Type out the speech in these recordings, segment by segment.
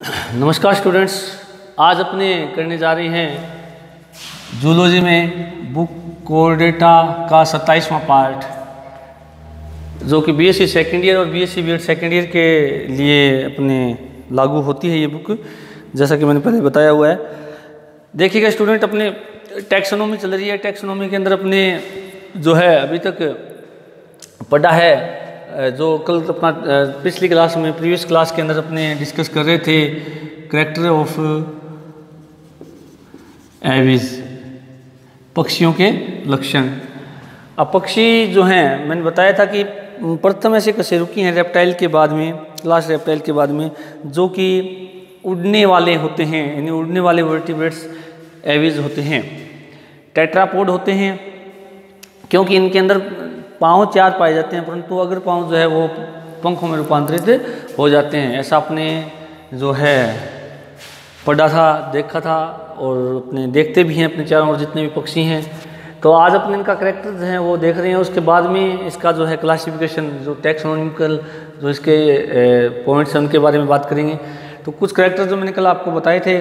नमस्कार स्टूडेंट्स, आज अपने करने जा रहे हैं जूलॉजी में बुक कोर्डेटा का 27वां पार्ट, जो कि बीएससी सेकेंड ईयर और बीएससी बीएड सेकेंड ईयर के लिए अपने लागू होती है ये बुक, जैसा कि मैंने पहले बताया हुआ है। देखिएगा स्टूडेंट, अपने टैक्सोनॉमी चल रही है। टैक्सोनॉमी के अंदर अपने जो है अभी तक पढ़ा है, जो कल अपना पिछली क्लास में प्रीवियस क्लास के अंदर अपने डिस्कस कर रहे थे, कैरेक्टर ऑफ एविज, पक्षियों के लक्षण। अब पक्षी जो हैं, मैंने बताया था कि प्रथम ऐसे कशेरुकी हैं रेप्टाइल के बाद में, लास्ट रेप्टाइल के बाद में, जो कि उड़ने वाले होते हैं, यानी उड़ने वाले वर्टिब्रेट्स एविज होते हैं। टेट्रापोड होते हैं क्योंकि इनके अंदर पाँव 4 पाए जाते हैं, परंतु अगर पाँव जो है वो पंखों में रूपांतरित हो जाते हैं। ऐसा आपने जो है पढ़ा था, देखा था, और अपने देखते भी हैं अपने चारों ओर जितने भी पक्षी हैं। तो आज अपने इनका कैरेक्टर जो है वो देख रहे हैं। उसके बाद में इसका जो है क्लासिफिकेशन, जो टैक्सोनॉमिकल जो इसके पॉइंट्स हैं उनके बारे में बात करेंगे। तो कुछ कैरेक्टर जो मैंने कल आपको बताए थे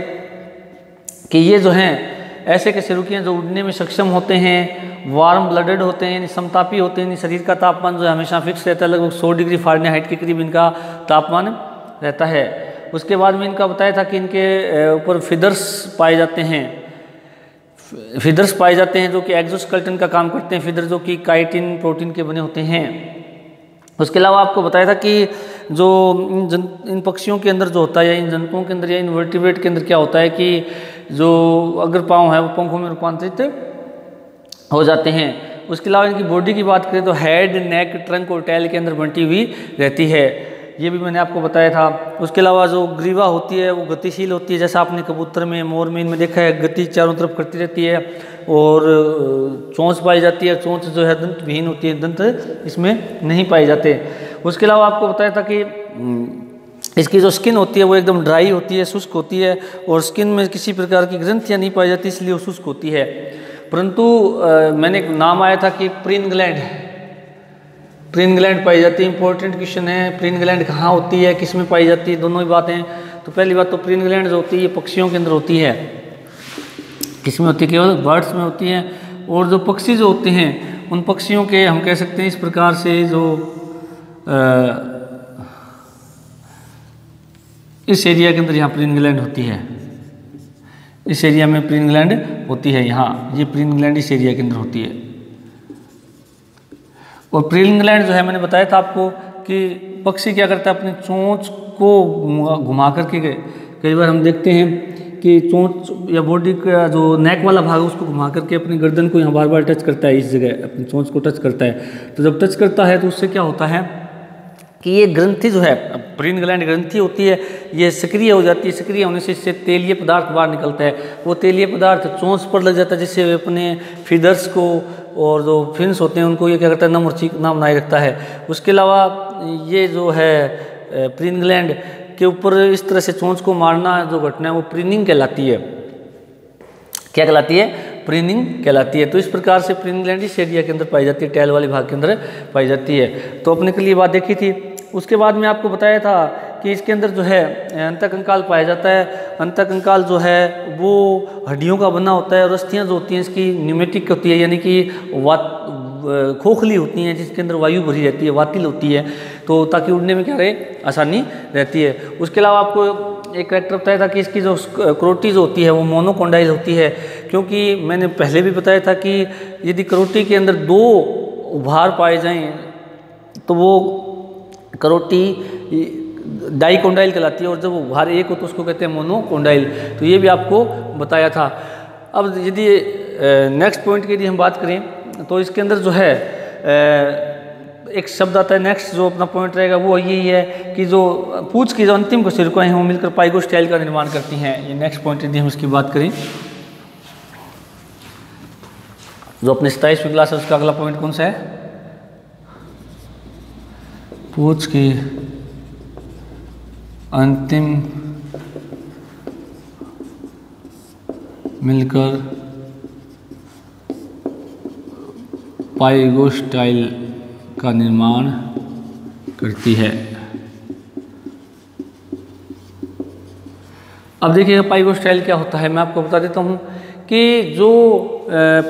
कि ये जो हैं ऐसे कशेरुकी हैं जो उड़ने में सक्षम होते हैं, वार्म ब्लडेड होते हैं, यानी समतापी होते हैं, यानी शरीर का तापमान जो है हमेशा फिक्स रहता है, लगभग 100 डिग्री फ़ारेनहाइट के करीब इनका तापमान रहता है। उसके बाद में इनका बताया था कि इनके ऊपर फिदर्स पाए जाते हैं, फिदर्स पाए जाते हैं जो कि एक्सोस्केलेटन का काम करते हैं। फिदर जो कि काइटिन प्रोटीन के बने होते हैं। उसके अलावा आपको बताया था कि जो इन पक्षियों के अंदर जो होता है, या इन जंतुओं के अंदर या इन वर्टिब्रेट के अंदर क्या होता है कि जो अगर पाँव है वो पंखों में रूपांतरित हो जाते हैं। उसके अलावा इनकी बॉडी की बात करें तो हेड, नेक, ट्रंक और टेल के अंदर बंटी हुई रहती है, ये भी मैंने आपको बताया था। उसके अलावा जो ग्रीवा होती है वो गतिशील होती है, जैसा आपने कबूतर में, मोर में, इनमें देखा है, गति चारों तरफ करती रहती है। और चोंच पाई जाती है, चोंच जो है दंत विहीन होती है, दंत इसमें नहीं पाए जाते। उसके अलावा आपको बताया था कि इसकी जो स्किन होती है वो एकदम ड्राई होती है, शुष्क होती है, और स्किन में किसी प्रकार की ग्रंथियाँ नहीं पाई जाती, इसलिए वो शुष्क होती है। परंतु मैंने एक नाम आया था कि प्रीन ग्लैंड पाई जाती है। इंपॉर्टेंट क्वेश्चन है, प्रीन ग्लैंड कहाँ होती है, किस में पाई जाती है, दोनों ही बातें। तो पहली बात तो प्रीन ग्लैंड जो होती है ये पक्षियों के अंदर होती है। किस में होती है? केवल बर्ड्स में होती है। और जो पक्षी जो होते हैं उन पक्षियों के हम कह सकते हैं इस प्रकार से, जो इस एरिया के अंदर यहाँ प्रीन ग्लैंड होती है, इस एरिया में प्रीन ग्लैंड होती है, यहाँ ये प्रीन ग्लैंड इस एरिया के अंदर होती है। और प्रीन ग्लैंड जो है मैंने बताया था आपको कि पक्षी क्या करता है, अपनी चोंच को घुमा करके, कई बार हम देखते हैं कि चोंच या बॉडी का जो नेक वाला भाग है उसको घुमा करके अपनी गर्दन को यहाँ बार बार टच करता है, इस जगह अपनी चोंच को टच करता है। तो जब टच करता है तो उससे क्या होता है कि ये ग्रंथि जो है, प्रीन ग्लैंड ग्रंथि होती है, ये सक्रिय हो जाती है। सक्रिय होने से इससे तेलीय पदार्थ बाहर निकलता है। वो तेलीय पदार्थ चोंच पर लग जाता है, जिससे अपने फीदर्स को और जो फिन्स होते हैं उनको ये क्या करता है, नम और चीक नाम बनाए रखता है। उसके अलावा ये जो है प्रीन ग्लैंड के ऊपर इस तरह से चोंच को मारना जो घटना है वो प्रीनिंग कहलाती है। क्या कहलाती है? प्रीनिंग कहलाती है। तो इस प्रकार से प्रीन ग्लैंड इस एरिया के अंदर पाई जाती है, टेल वाले भाग के अंदर पाई जाती है। तो अपने के लिए बात देखी थी। उसके बाद में आपको बताया था कि इसके अंदर जो है अंतःकंकाल पाया जाता है। अंतःकंकाल जो है वो हड्डियों का बना होता है, और अस्थियाँ जो होती हैं इसकी न्यूमेटिक होती है, यानी कि खोखली होती हैं, जिसके अंदर वायु भरी रहती है, वातिल होती है, तो ताकि उड़ने में क्या रहे, आसानी रहती है। उसके अलावा आपको एक कैरेक्टर बताया था कि इसकी जो करोटी जो होती है वो मोनोकोंडाइल होती है, क्योंकि मैंने पहले भी बताया था कि यदि करोटी के अंदर 2 उभार पाए जाएं तो वो करोटी डाइकोंडाइल कहलाती है, और जब उभार एक हो तो उसको कहते हैं मोनोकोंडाइल। तो ये भी आपको बताया था। अब यदि नेक्स्ट पॉइंट की यदि हम बात करें तो इसके अंदर जो है एक शब्द आता है, नेक्स्ट जो अपना पॉइंट रहेगा वो यही है कि जो पूंछ की जो अंतिम कशेरुकियाँ हैं वो मिलकर पाइगोस्टाइल का निर्माण करती हैं। ये नेक्स्ट पॉइंट यदि हम इसकी बात करें, जो अपने 27वीं क्लास है उसका अगला पॉइंट कौन सा है? पूंछ की अंतिम मिलकर पाइगोस्टाइल का निर्माण करती है। अब देखिएगा पाइगोस्टाइल क्या होता है, मैं आपको बता देता हूँ कि जो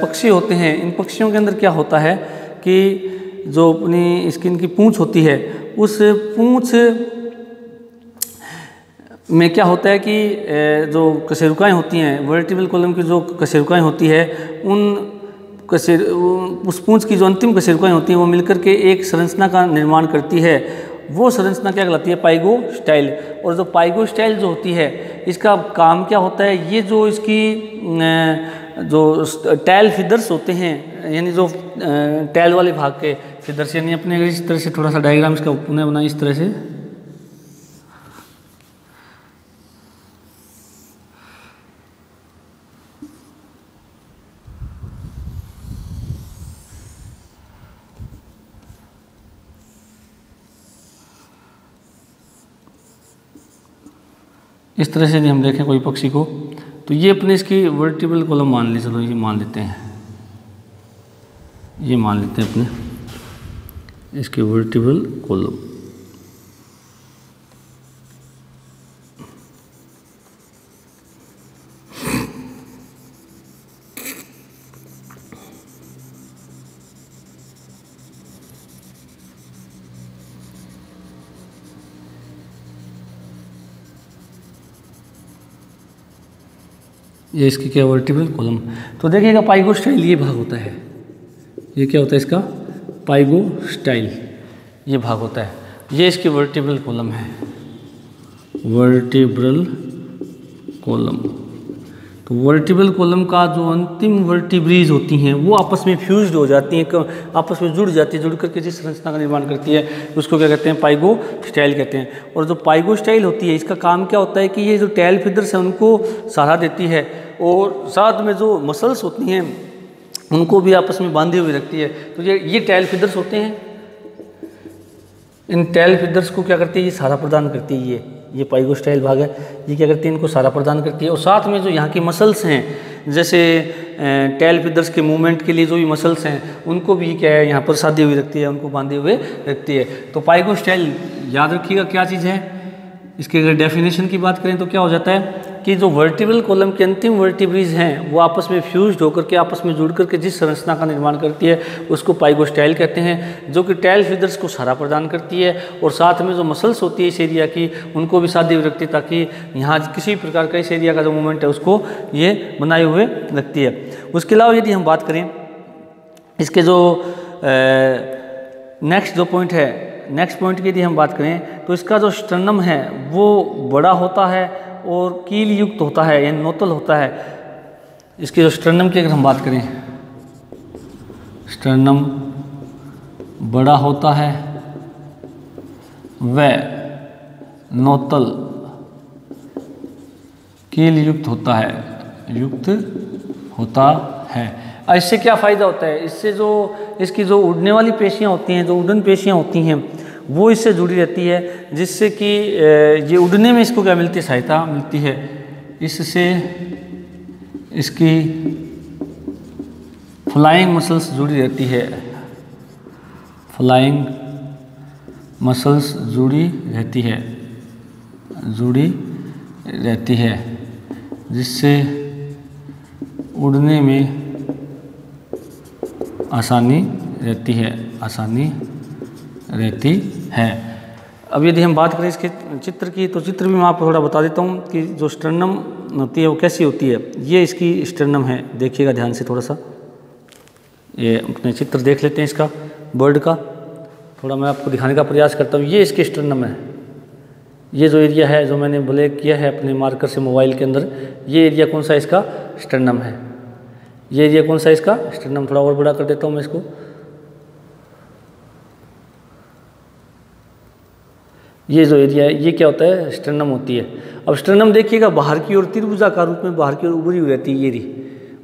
पक्षी होते हैं, इन पक्षियों के अंदर क्या होता है कि जो अपनी स्किन की पूंछ होती है, उस पूंछ में क्या होता है कि जो कशेरुकाएँ होती हैं, वर्टिब्रल कॉलम की जो कशेरुकाएँ होती है, उस पूंछ की जो अंतिम कशेरुकाएँ होती हैं वो मिलकर के एक संरचना का निर्माण करती है। वो संरचना क्या कहलाती है? पाइगोस्टाइल। और जो पाइगोस्टाइल जो होती है, इसका काम क्या होता है? ये जो इसकी जो टैल फिदर्स होते हैं, यानी जो टैल वाले भाग के फिदर्स, यानी अपने इस तरह से थोड़ा सा डायग्राम इसका पुनः बनाए इस तरह से। इस तरह से यदि हम देखें कोई पक्षी को, तो ये अपने इसकी वर्टिब्रल कॉलम मान ली, चलो ये मान लेते हैं, ये मान लेते हैं अपने इसकी वर्टिब्रल कॉलम। ये इसकी क्या वर्टिब्रल कॉलम। तो देखिएगा पाइगोस्टाइल ये भाग होता है, ये क्या होता है इसका? पाइगोस्टाइल ये भाग होता है, ये इसकी वर्टिब्रल कॉलम है, वर्टिब्रल कॉलम। तो वर्टिब्रल कॉलम का जो अंतिम वर्टिब्रीज होती हैं वो आपस में फ्यूज्ड हो जाती हैं, आपस में जुड़ जाती है, जुड़ करके जिस संरचना का निर्माण करती है उसको क्या कहते हैं? पाइगोस्टाइल कहते हैं। और जो पाइगोस्टाइल होती है, इसका काम क्या होता है कि ये जो टैल फिदर्स हैं उनको सहारा देती है, और साथ में जो मसल्स होती हैं उनको भी आपस में बांधे हुए रखती है। तो ये टैल फिदर्स होते हैं, इन टैल फिदर्स को क्या करती है? ये सहारा प्रदान करती है। ये पाइगोस्टाइल भाग है, ये क्या करती है? इनको सहारा प्रदान करती है। और साथ में जो यहाँ की मसल्स हैं, जैसे टैल फिदर्स के मूवमेंट के लिए जो भी मसल्स हैं उनको भी क्या है? यहाँ पर साधी हुई रखती है, उनको बांधे हुए रखती है। तो पाइगोस्टाइल याद रखिएगा क्या चीज़ है। इसके अगर डेफिनेशन की बात करें तो क्या हो जाता है कि जो वर्टिब्रल कॉलम के अंतिम वर्टिब्रीज हैं वो आपस में फ्यूज्ड होकर के, आपस में जुड़ करके जिस संरचना का निर्माण करती है उसको पाइगोस्टाइल कहते हैं, जो कि टैल फिदर्स को सहारा प्रदान करती है। और साथ में जो मसल्स होती है इस एरिया की, उनको भी साधी हुई रखती है, ताकि यहाँ किसी प्रकार का इस एरिया का जो मूवमेंट है उसको ये बनाए हुए रखती है। उसके अलावा यदि हम बात करें इसके जो नेक्स्ट जो पॉइंट है, नेक्स्ट पॉइंट की यदि हम बात करें तो इसका जो स्टर्नम है वो बड़ा होता है और कील युक्त होता है, यानी नोतल होता है। इसके जो स्टर्नम की अगर हम बात करें, स्टर्नम बड़ा होता है व नोतल कील युक्त होता है, युक्त होता है। इससे क्या फ़ायदा होता है? इससे जो इसकी जो उड़ने वाली पेशियाँ होती हैं, जो उड़न पेशियाँ होती हैं, वो इससे जुड़ी रहती है, जिससे कि ये उड़ने में इसको क्या मिलती है? सहायता मिलती है। इससे इसकी फ्लाइंग मसल्स जुड़ी रहती है, फ्लाइंग मसल्स जुड़ी रहती है, जुड़ी रहती है, जिससे उड़ने में आसानी रहती है, आसानी रहती है। अब यदि हम बात करें इसके चित्र की, तो चित्र भी मैं आपको थोड़ा बता देता हूँ कि जो स्टर्नम होती है वो कैसी होती है। ये इसकी स्टर्नम है, देखिएगा ध्यान से थोड़ा सा, ये अपने चित्र देख लेते हैं इसका बर्ड का, थोड़ा मैं आपको दिखाने का प्रयास करता हूँ। ये इसकी स्टर्नम है, ये जो एरिया है जो मैंने ब्लैक किया है अपने मार्कर से मोबाइल के अंदर, ये एरिया कौन सा इसका? स्टर्नम है। ये एरिया कौन सा इसका? स्टर्नम। थोड़ा और बड़ा कर देता हूँ मैं इसको। ये जो एरिया है ये क्या होता है? स्टर्नम होती है। अब स्टर्नम देखिएगा बाहर की ओर त्रिभुजाकार रूप में बाहर की ओर उभरी हुई रहती है ये रही,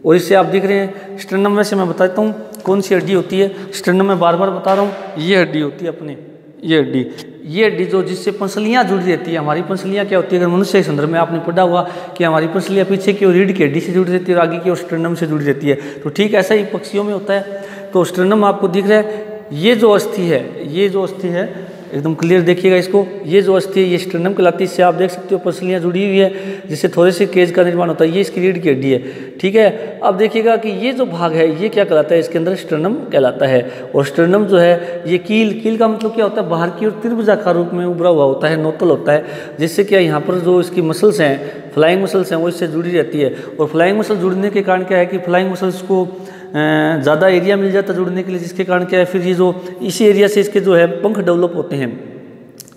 और इससे आप देख रहे हैं स्टर्नम में से मैं बताता हूँ कौन सी हड्डी होती है। स्टर्नम में बार बार बता रहा हूँ, ये हड्डी होती है अपने, ये हड्डी जो जिससे पंसलियाँ जुड़ी रहती है। हमारी पंसलियाँ क्या होती है? अगर मनुष्य के संदर्भ में आपने पढ़ा हुआ कि हमारी पंसलियाँ पीछे की ओर रीढ़ की हड्डी से जुड़ी रहती है और आगे की ओर स्टर्नम से जुड़ी रहती है, तो ठीक ऐसा ही पक्षियों में होता है। तो स्टर्नम आपको दिख रहा है, ये जो अस्थि है, ये जो अस्थि है एकदम क्लियर देखिएगा इसको। ये जो अस्थि है ये स्टर्नम कहलाती है। इससे आप देख सकते हो पसलियाँ जुड़ी हुई है जिससे थोड़े से केज का निर्माण होता है। ये इसकी रीढ़ की हड्डी है, ठीक है। अब देखिएगा कि ये जो भाग है ये क्या कहलाता है, इसके अंदर स्टर्नम कहलाता है। और स्टर्नम जो है ये कील का मतलब क्या होता है, बाहर की ओर त्रिभुजाकार रूप में उभरा हुआ होता है, नोतल होता है, जिससे क्या यहाँ पर जो इसकी मसल्स हैं, फ्लाइंग मसल्स हैं, वो इससे जुड़ी रहती है। और फ्लाइंग मसल जुड़ने के कारण क्या है कि फ्लाइंग मसल्स को ज़्यादा एरिया मिल जाता है जुड़ने के लिए, जिसके कारण क्या है फिर ये जो इसी एरिया से इसके जो है पंख डेवलप होते हैं,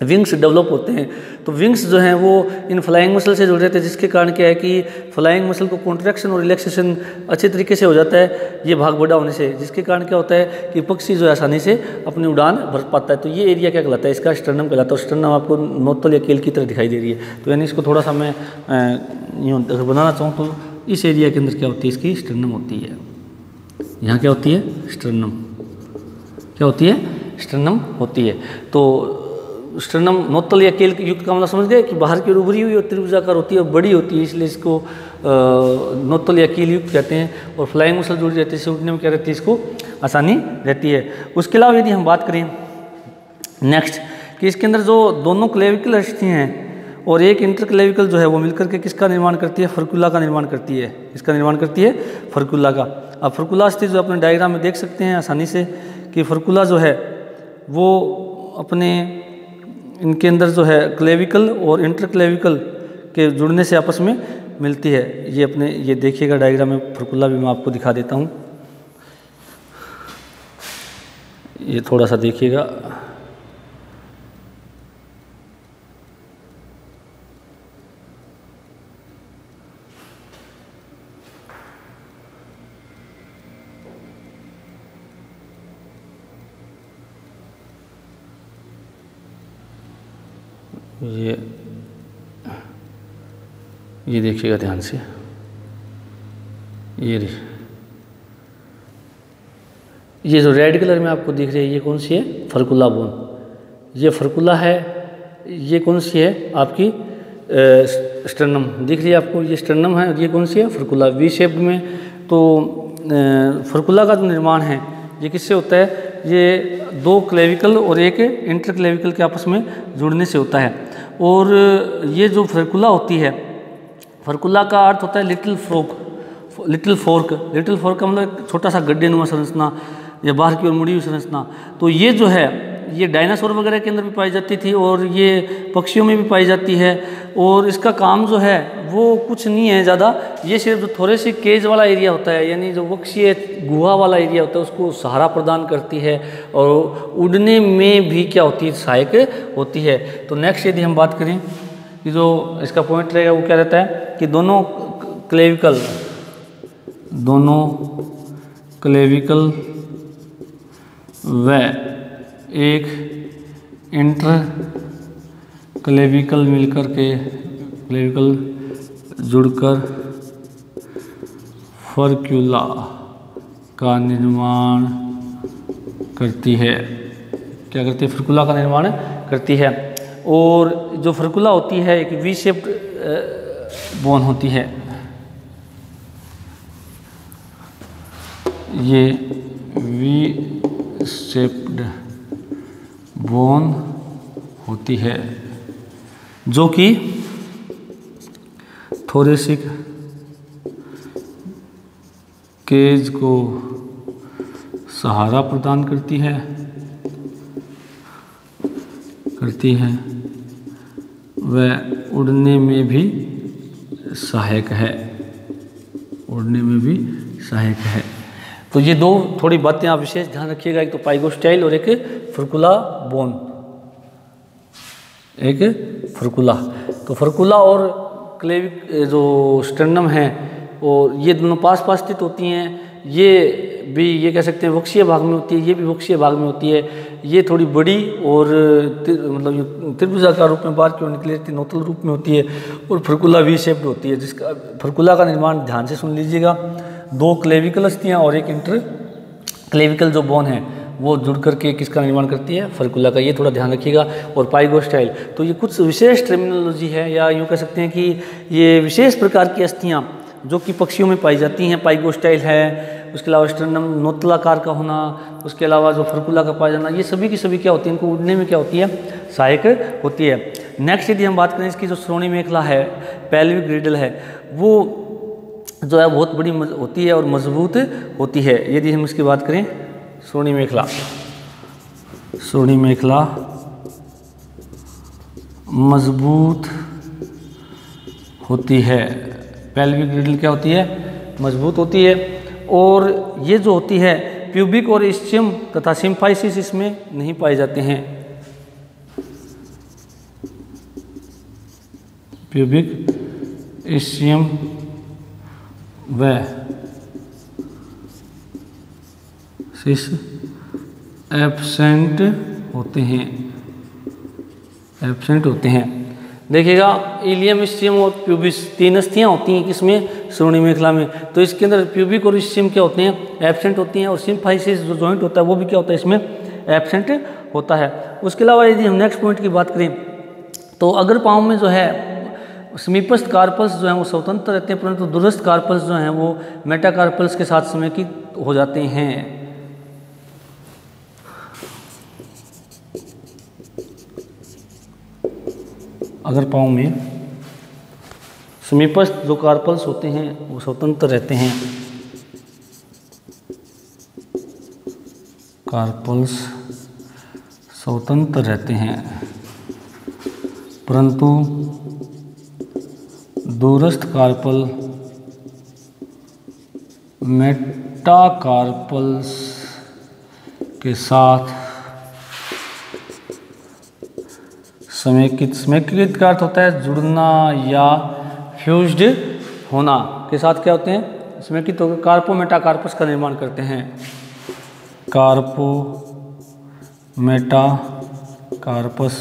विंग्स डेवलप होते हैं। तो विंग्स जो हैं वो इन फ्लाइंग मसल से जुड़ रहते हैं, जिसके कारण क्या है कि फ्लाइंग मसल को कॉन्ट्रैक्शन और रिलैक्सेशन अच्छे तरीके से हो जाता है ये भाग बड़ा होने से, जिसके कारण क्या होता है कि पक्षी जो है आसानी से अपनी उड़ान भर पाता है। तो ये एरिया क्या कहलाता है, इसका स्टर्नम कहलाता है। स्टर्नम आपको नोतल या केल की तरह दिखाई दे रही है। तो यानी इसको थोड़ा सा मैं यूँ अगर बनाना चाहूँ तो इस एरिया के अंदर क्या होती है, इसकी स्टर्नम होती है। यहाँ क्या होती है, स्टर्नम, क्या होती है, स्टर्नम होती है। तो स्टर्नम नोतल या केल युक्त का मतलब समझ गए कि बाहर की ओर उभरी हुई और त्रिभुजाकार होती है और बड़ी होती है, इसलिए इसको नोतल या कील युक्त कहते हैं। और फ्लाइंग मसल जुड़ी रहती है, इससे उठने में क्या रहती है, इसको आसानी रहती है। उसके अलावा यदि हम बात करें नेक्स्ट कि इसके अंदर जो दोनों क्लेविकल अस्थियाँ हैं और एक इंटरक्लेविकल जो है वो मिलकर के किसका निर्माण करती है, फर्कुला का निर्माण करती है। इसका निर्माण करती है फर्कुला का। अब फर्कुला अस्थि जो अपने डायग्राम में देख सकते हैं आसानी से कि फर्कुला जो है वो अपने इनके अंदर जो है क्लेविकल और इंटरक्लेविकल के जुड़ने से आपस में मिलती है। ये अपने ये देखिएगा डायग्राम में फर्कुला भी मैं आपको दिखा देता हूँ। ये थोड़ा सा देखिएगा, ये देखिएगा ध्यान से, ये जो रेड कलर में आपको दिख रही है ये कौन सी है, फर्कुला बोन। ये फर्कुला है। ये कौन सी है आपकी स्टर्नम दिख रही है आपको, ये स्टर्नम है। और ये कौन सी है, फर्कुला, वी शेप में। तो फर्कुला का जो निर्माण है ये किससे होता है, ये दो क्लेविकल और एक इंटरक्लेविकल के आपस में जुड़ने से होता है। और ये जो फर्कुला होती है, फर्कुला का अर्थ होता है लिटिल फोर्क। लिटिल फोर्क का मतलब छोटा सा गड्ढेनुमा संरचना या बाहर की ओर मुड़ी हुई संरचना। तो ये जो है ये डायनासोर वगैरह के अंदर भी पाई जाती थी और ये पक्षियों में भी पाई जाती है। और इसका काम जो है वो कुछ नहीं है ज़्यादा, ये सिर्फ जो थोड़े से केज वाला एरिया होता है, यानी जो वक्षीय गुहा वाला एरिया होता है, उसको सहारा प्रदान करती है और उड़ने में भी क्या होती है, सहायक होती है। तो नेक्स्ट यदि हम बात करें कि जो इसका पॉइंट रहेगा वो क्या रहता है कि दोनों क्लेविकल व एक इंटर क्लेविकल मिलकर के क्लेविकल जुड़कर फर्कुला का निर्माण करती है। क्या करती है, फर्कुला का निर्माण करती है। और जो फर्कुला होती है एक वी शेप्ड बोन होती है। ये वी शेप्ड बोन होती है जो कि थोरेसिक केज को सहारा प्रदान करती है व उड़ने में भी सहायक है। तो ये दो थोड़ी बातें आप विशेष ध्यान रखिएगा, एक तो पाइगोस्टाइल और एक फर्कुला बोन, एक फर्कुला। तो फर्कुला और क्लेविक जो स्टर्नम है और ये दोनों पास पास स्थित होती हैं। ये भी ये कह सकते हैं वक्षीय भाग में होती है, ये भी वक्षीय भाग में होती है। ये थोड़ी बड़ी और मतलब त्रिभुजाकार रूप में बाहर की ओर निकली रहती है, नोतल रूप में होती है। और फर्कुला वी शेप्ड होती है, जिसका फर्कुला का निर्माण ध्यान से सुन लीजिएगा, दो क्लेविकल अस्थियाँ और एक इंटर क्लेविकल जो बोन है वो जुड़ करके किसका निर्माण करती है, फर्कुला का। ये थोड़ा ध्यान रखिएगा। और पाइगोस्टाइल, तो ये कुछ विशेष टर्मिनोलॉजी है या यूँ कह सकते हैं कि ये विशेष प्रकार की अस्थियाँ जो कि पक्षियों में पाई जाती हैं। पाइगोस्टाइल है, उसके अलावा स्टर्नम नोतलाकार का होना, उसके अलावा जो फर्कुला का पाया जाना, ये सभी की सभी क्या होती है, इनको उड़ने में क्या होती है, सहायक होती है। नेक्स्ट यदि हम बात करें इसकी जो श्रोणि मेखला है, पेल्विक ग्रिडल है, वो जो है बहुत बड़ी होती है और मजबूत होती है। यदि हम इसकी बात करें श्रोणि मेखला, श्रोणि मेखला मजबूत होती है, पेल्विक ग्रिडल क्या होती है, मजबूत होती है। और ये जो होती है प्यूबिक और इस्चियम तथा सिम्फाइसिस इसमें नहीं पाए जाते हैं। प्यूबिक, इस्चियम व सिस एब्सेंट होते हैं, एब्सेंट होते हैं। देखिएगा इलियम, इस्चियम और प्यूबिस तीन अस्थियाँ होती हैं किसमें, श्रोणि मेखला में। तो इसके अंदर प्यूबिक और इस्चियम क्या होते हैं, एब्सेंट होती हैं। और सिम्फाइसिस जो जॉइंट होता है वो भी क्या होता है, इसमें एब्सेंट होता है। उसके अलावा यदि हम नेक्स्ट पॉइंट की बात करें तो अगर पाँव में जो है समीपस्थ कार्पल्स जो हैं वो स्वतंत्र रहते हैं, परंतु दूरस्थ कार्पल्स जो हैं वो मेटाकार्पल्स के साथ समेकित हो जाते हैं। अगर पाँव में समीपस्थ जो कार्पल्स होते हैं वो स्वतंत्र रहते हैं, कार्पल्स स्वतंत्र रहते हैं, परंतु दूरस्थ कार्पल मेटाकार्पल्स के साथ समेकित, समेकित का अर्थ होता है जुड़ना या फ्यूज्ड होना के साथ क्या होते हैं, समेकित होकर कार्पो मेटाकार्पस का निर्माण करते हैं, कार्पो मेटाकार्पस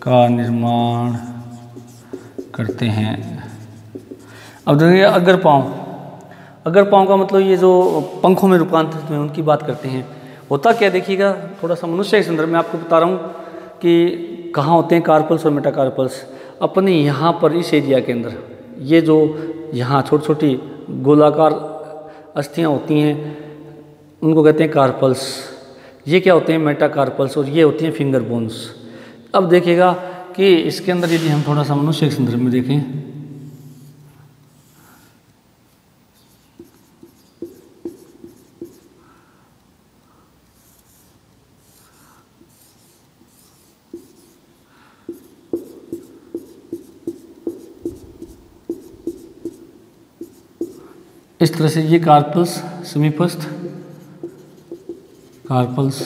का निर्माण करते हैं। अब देखिए अगर पाँव, अगर पाँव का मतलब ये जो पंखों में रूपांतरित हुए उनकी बात करते हैं। होता क्या देखिएगा, थोड़ा सा मनुष्य के संदर्भ में आपको बता रहा हूँ कि कहाँ होते हैं कार्पल्स और मेटाकार्पल्स, अपने यहाँ पर इस एरिया के अंदर, ये जो यहाँ छोटी छोटी गोलाकार अस्थियाँ होती हैं उनको कहते हैं कार्पल्स, ये क्या होते हैं मेटाकार्पल्स, और ये होती हैं फिंगर बोन्स। अब देखिएगा कि इसके अंदर यदि हम थोड़ा सा मनुष्य के संदर्भ में देखें, इस तरह से ये कार्पल्स समीपस्थ कार्पल्स,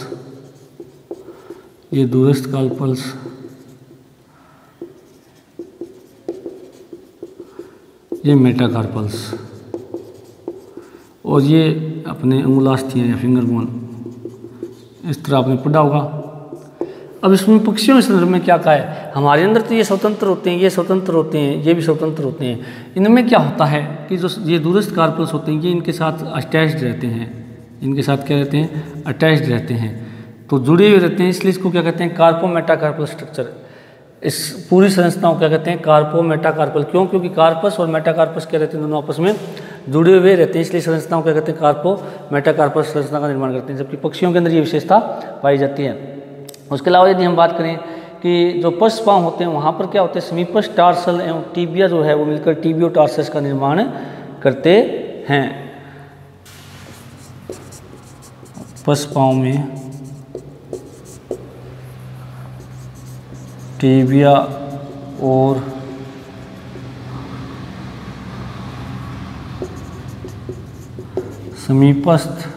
ये दूरस्थ कार्पल्स, ये मेटाकार्पल्स, और ये अपने अंगुलास्थियाँ या फिंगर बोन, इस तरह आपने पढ़ा होगा। अब इसमें पक्षियों के संदर्भ में क्या कहा है, हमारे अंदर तो ये स्वतंत्र होते हैं, ये स्वतंत्र होते हैं, ये भी स्वतंत्र होते हैं। इनमें क्या होता है कि जो ये दूरस्थ कार्पल्स होते हैं ये इनके साथ अटैच्ड रहते हैं, इनके साथ क्या रहते हैं, अटैच्ड रहते हैं, तो जुड़े हुए रहते हैं, इसलिए इसको क्या कहते हैं, कार्पो मेटाकार्पल स्ट्रक्चर। इस पूरी संरचना को क्या कहते हैं, कार्पो मेटाकार्पल। क्यों, क्योंकि कार्पस और मेटाकार्पस क्या रहते हैं, दोनों आपस में जुड़े हुए रहते हैं, इसलिए संरचनाओं को क्या कहते हैं, कार्पो मेटाकार्पल संरचना का निर्माण करते हैं, जबकि पक्षियों के अंदर ये विशेषता पाई जाती है। उसके अलावा यदि हम बात करें कि जो पश्च पाँव होते हैं वहाँ पर क्या होते हैं, समीपस्थ टार्सल एवं टीबिया जो है वो मिलकर टीबियो टार्सस का निर्माण करते हैं। पश्च पाँव में टीबिया और समीपस्थ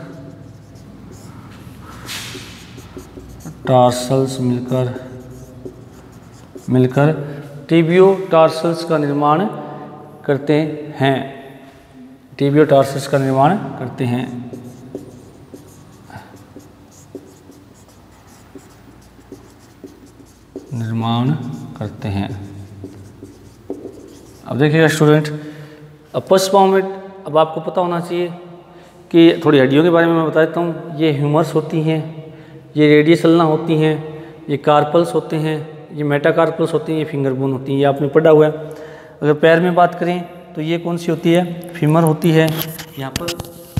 टार्सल्स मिलकर टीबियो टार्सल्स का निर्माण करते हैं, टीबियो टार्सल्स का निर्माण करते हैं। निर्माण करते हैं। अब देखिएगा स्टूडेंट, अब पश्च पाँव में अब आपको पता होना चाहिए कि थोड़ी हड्डियों के बारे में मैं बता देता हूँ। ये ह्यूमर्स होती हैं, ये रेडियसल्ना होती हैं, ये कार्पल्स होते हैं, ये मेटाकार्पल्स होती हैं, ये फिंगर बोन होती हैं, ये आपने पढ़ा हुआ है। अगर पैर में बात करें तो ये कौन सी होती है, फीमर होती है। यहाँ पर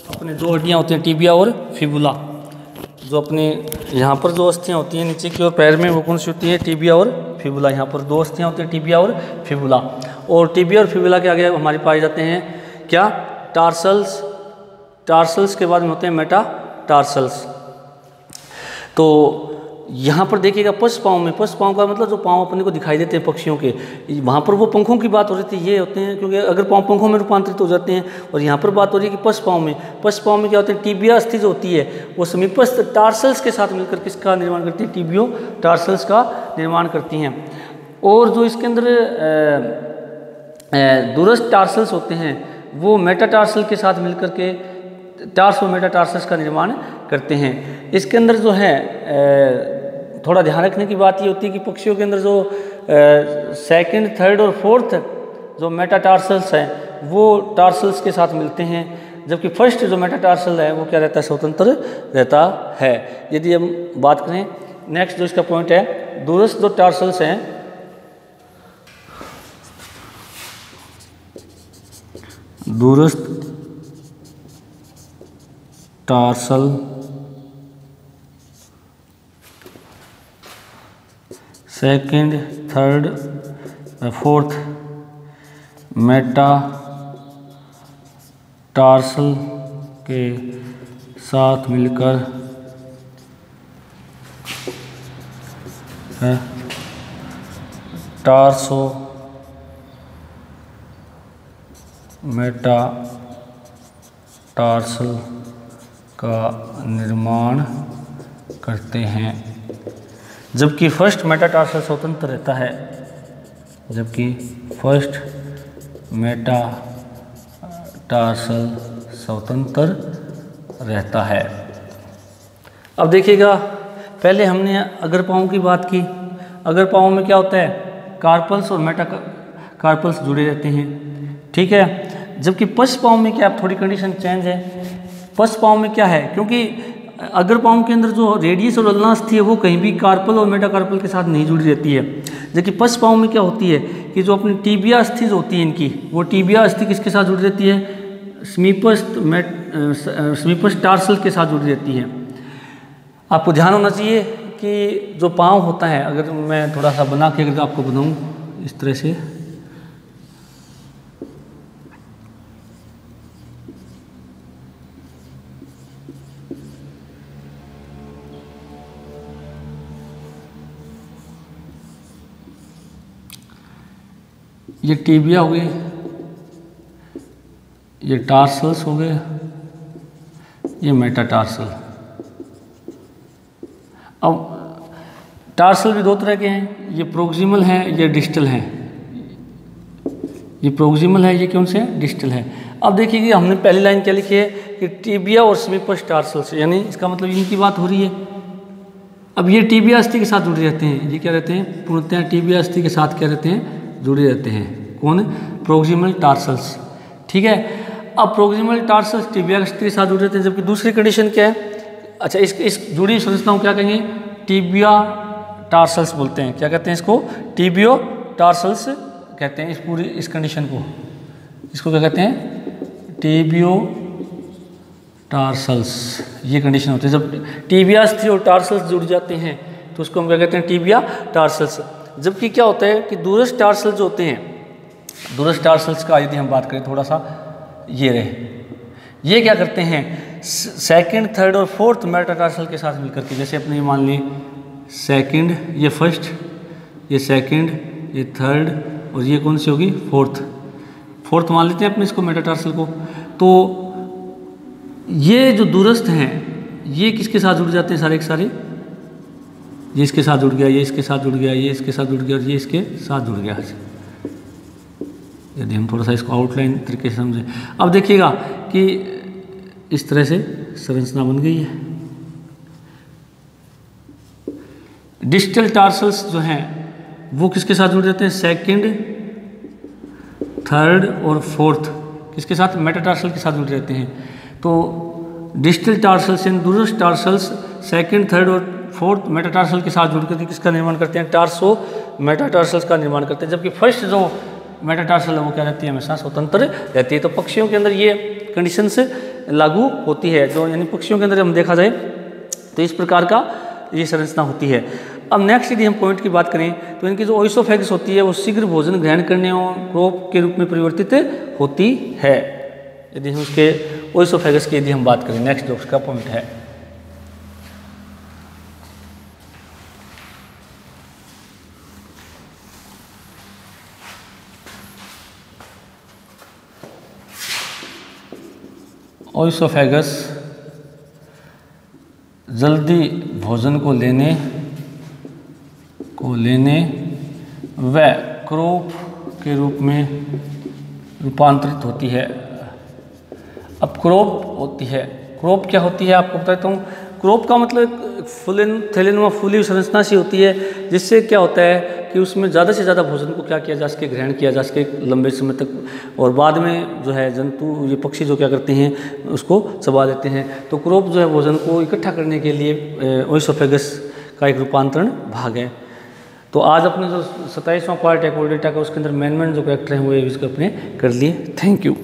अपने दो हड्डियाँ होती हैं, टीबिया और फिबुला। जो अपने यहाँ पर जो अस्थियाँ होती हैं नीचे की ओर पैर में, वो कौन सी होती है? टिबिया और फिबुला। यहाँ पर दो अस्थियाँ होती हैं, टिबिया और फिबुला। और टिबिया और फिबुला के आगे हमारे पाए जाते हैं क्या? टार्सल्स। टार्सल्स के बाद में होते हैं मेटाटार्सल्स। तो यहाँ पर देखिएगा पशु पाँव में, पशु पाँव का मतलब जो पाँव अपने को दिखाई देते हैं पक्षियों के, वहाँ पर वो पंखों की बात हो रही थी, ये होते हैं क्योंकि अगर पाँव पंखों में रूपांतरित हो जाते हैं। और यहाँ पर बात हो रही है कि पशु पाँव में, पशु पाँव में क्या होते हैं? टिबिया अस्थि जो होती है वो समीपस्थ टार्सल्स के साथ मिलकर किसका निर्माण करती है? टिबियो टार्सल्स का निर्माण करती हैं। और जो इसके अंदर दूरस्थ टार्सल्स होते हैं वो मेटाटार्सल के साथ मिलकर के टार्सो मेटाटार्सल्स का निर्माण करते हैं। इसके अंदर जो है थोड़ा ध्यान रखने की बात ये होती है कि पक्षियों के अंदर जो सेकंड, थर्ड और फोर्थ जो मेटाटार्सल्स हैं वो टार्सल्स के साथ मिलते हैं, जबकि फर्स्ट जो मेटाटार्सल है वो क्या रहता है? स्वतंत्र रहता है। यदि हम बात करें नेक्स्ट जो इसका पॉइंट है, दूरस्थ जो टार्सल्स हैं, दूरस्थ tarsal second, third, fourth metatarsal के साथ मिलकर टार्सो मेटाटार्सल का निर्माण करते हैं, जबकि फर्स्ट मेटाटार्सल स्वतंत्र रहता है, जबकि फर्स्ट मेटाटार्सल स्वतंत्र रहता है। अब देखिएगा, पहले हमने अगर पाँव की बात की। अगर पाँव में क्या होता है? कार्पल्स और मेटाकार्पल्स जुड़े रहते हैं, ठीक है। जबकि पशु पाँव में क्या, थोड़ी कंडीशन चेंज है। पशु पाँव में क्या है, क्योंकि अगर पाँव के अंदर जो रेडियस और अल्ना अस्थि है वो कहीं भी कार्पल और मेटाकार्पल के साथ नहीं जुड़ी रहती है। जबकि पशु पाँव में क्या होती है कि जो अपनी टीबिया अस्थि जो होती है इनकी, वो टीबिया अस्थि किसके साथ जुड़ी रहती है? समीपस्थ टार्सल के साथ जुड़ी रहती है। आपको ध्यान होना चाहिए कि जो पाँव होता है, अगर मैं थोड़ा सा बना के अगर आपको बनाऊँ इस तरह से, ये टीबिया हो गई, ये टार्सल्स हो गए, ये मेटाटार्सल। अब टार्सल भी दो तरह के हैं, ये प्रोक्सिमल है, ये डिस्टल है। ये प्रोक्सिमल है, ये कौन से है? डिस्टल है। अब देखिए कि हमने पहली लाइन क्या लिखी है कि टीबिया और समीपस्थ टार्सल्स, यानी इसका मतलब इनकी बात हो रही है। अब ये टीबिया अस्थि के साथ जुड़े रहते हैं, ये क्या रहते हैं? पूर्णतः टीबिया अस्थि के साथ क्या रहते हैं? जुड़े रहते हैं। कौन? प्रोक्सिमल टार्सल्स, ठीक है। अब प्रोक्सिमल टार्सल्स टीबिया अस्थि के साथ जुड़े रहते हैं, जबकि दूसरी कंडीशन क्या है? अच्छा, इस जुड़ी संरचना को क्या कहेंगे? टीबिया टार्सल्स बोलते हैं। क्या कहते हैं इसको? टीबियो टार्सल्स कहते हैं। इस पूरी इस कंडीशन को, इसको क्या कहते हैं? Tibio tarsals. ये कंडीशन होती है जब टीबिया अस्थि और टार्सल्स जुड़ जाते हैं तो उसको हम क्या कहते हैं? Tibia tarsals. जबकि क्या होता है कि दूरस्थ टार्सल्स जो होते हैं, दूरस्थ टार्सल्स का यदि हम बात करें थोड़ा सा, ये रहे, ये क्या करते हैं? सेकंड, थर्ड और फोर्थ मेटाटार्सल के साथ मिलकर के, जैसे अपने मान ली सेकंड, ये फर्स्ट, ये सेकंड, ये थर्ड और ये कौन सी होगी? फोर्थ मान लेते हैं अपने इसको मेटाटार्सल को। तो ये जो दूरस्थ हैं ये किसके साथ जुड़ जाते हैं? सारे के सारे, ये इसके साथ जुड़ गया, ये इसके साथ जुड़ गया, ये इसके साथ जुड़ गया और ये इसके साथ जुड़ गया। यदि हम थोड़ा सा इसको आउटलाइन तरीके से समझें, अब देखिएगा कि इस तरह से संरचना बन गई है। डिस्टल टार्सल्स जो हैं वो किसके साथ जुड़ जाते हैं? सेकंड, थर्ड और फोर्थ किसके साथ? मेटाटार्सल के साथ जुड़ जाते हैं। तो डिस्टल टार्सल्स यानी दूरस्थ टार्सल्स सेकंड, थर्ड और फोर्थ मेटाटार्सल के साथ जुड़ करके किसका निर्माण करते हैं? टार्सो मेटाटार्सल्स का निर्माण करते हैं। जबकि फर्स्ट जो मेटाटार्सल है वो क्या रहती है? हमेशा स्वतंत्र रहती है। तो पक्षियों के अंदर ये कंडीशंस लागू होती है, जो यानी पक्षियों के अंदर हम देखा जाए तो इस प्रकार का ये संरचना होती है। अब नेक्स्ट यदि हम पॉइंट की बात करें तो इनकी जो ओइसोफेगस होती है वो शीघ्र भोजन ग्रहण करने और क्रोप के रूप में परिवर्तित होती है। यदि हम उसके ओइसोफेगस की यदि हम बात करें, नेक्स्ट जो उसका पॉइंट है, ओइसोफेगस जल्दी भोजन को लेने व क्रोप के रूप में रूपांतरित होती है। अब क्रोप होती है, क्रोप क्या होती है आपको बताता हूँ। क्रोप का मतलब थैलेन व फूली संरचना सी होती है, जिससे क्या होता है कि उसमें ज़्यादा से ज़्यादा भोजन को क्या किया जा सके, ग्रहण किया जा सके लंबे समय तक, और बाद में जो है जंतु ये पक्षी जो क्या करते हैं उसको चबा देते हैं। तो क्रोप जो है भोजन को इकट्ठा करने के लिए ओइसोफेगस का एक रूपांतरण भाग है। तो आज अपने जो 27वां पार्ट है कोर्डेटा का, उसके अंदर मेन जो कैरेक्टर हैं वो इसको अपने कर लिए। Thank you.